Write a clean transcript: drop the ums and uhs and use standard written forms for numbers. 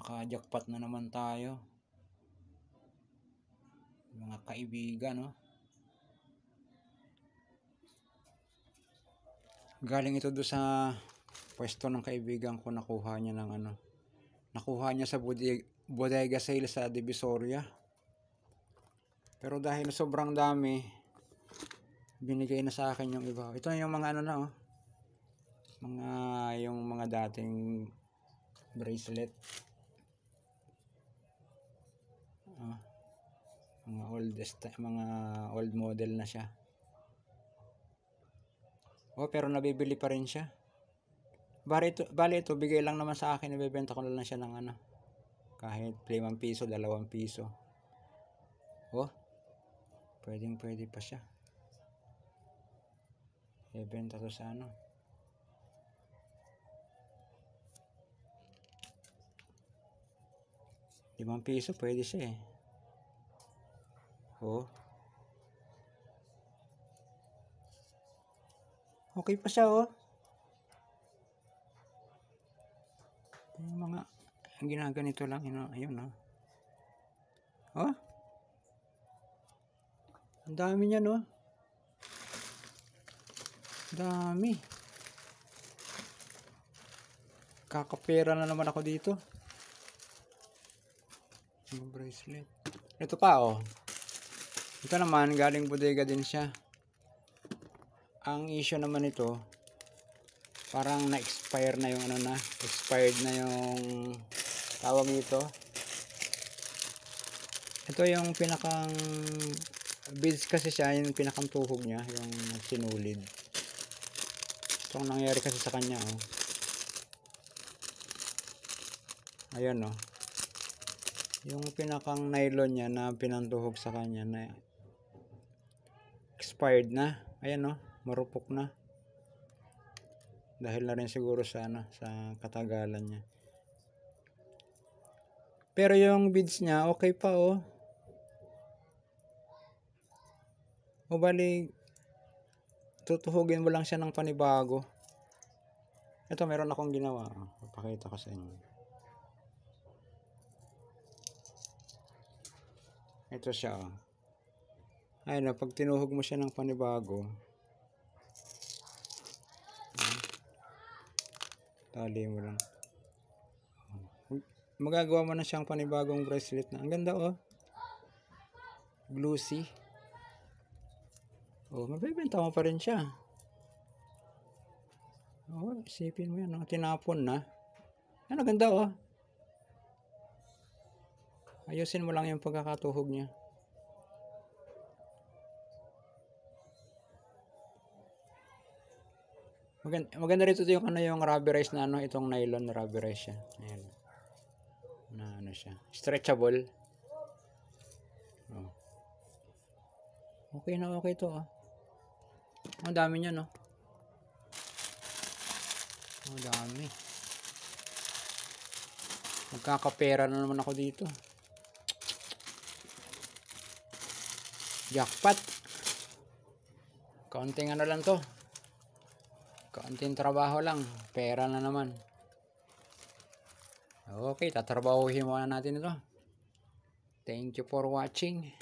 Naka-jackpot na naman tayo. Mga kaibigan, no? Galing ito doon sa pwesto ng kaibigan ko, nakuha niya ng ano. Nakuha niya sa bodega sale sa Divisoria. Pero dahil sobrang dami, binigay na sa akin yung iba. Ito yung mga ano na, oh. Yung mga dating bracelet. Mga old model na siya. Oh, pero nabibili pa rin siya. Bali ito, bigay lang naman sa akin, ibebenta ko lang siya ng ano. Kahit 5 piso, 2 piso. Oh, pwede pa siya. Ibebenta to sa ano. ₱5 pwede siya eh. Oh. Okay pa siya, oh. Yung mga ginaganito lang, ayun, oh. Oh. Ang dami niya, no? Dami. Kakapera na naman ako dito. Yung bracelet. Ito pa, oh. Ito naman, galing bodega din siya. Ang issue naman ito, parang na-expire na yung ano na, expired na yung tawag nito. Ito yung pinakang beads kasi siya, yung pinakang tuhog niya, yung sinulid. Itong nangyari kasi sa kanya, oh. Ayan, oh. Yung pinakang nylon niya na pinantuhog sa kanya na expired na. Ayan, oh. Marupok na. Dahil na rin siguro sa ano, sa katagalan niya. Pero yung beads niya okay pa, oh. O bali tutuhugin mo lang siya ng panibago. Ito meron akong ginawa. Papakita ko sa inyo. Ito siya, oh. Ayun, pag tinuhog mo siya ng panibago, tali mo lang. Magagawa mo na siyang panibagong bracelet na. Ang ganda, oh. Glossy. Oh, mabibenta mo pa rin siya. Oh, isipin mo yan, oh. Tinapon na. Ano, ganda, oh. Ayusin mo lang yung pagkakatuhog niya. Maganda rito yung ano, yung rubberized na ano, itong nylon na rubberized siya. Ayan. Na ano siya, stretchable. Oh. Okay na okay to, oh. Ang dami niya, no. Ang dami. Magkakapera na naman ako dito. Jackpot. Kaunting ano lang to. Kaunting trabaho lang. Pera na naman. Okay, tatrabahuhin muna natin ito. Thank you for watching.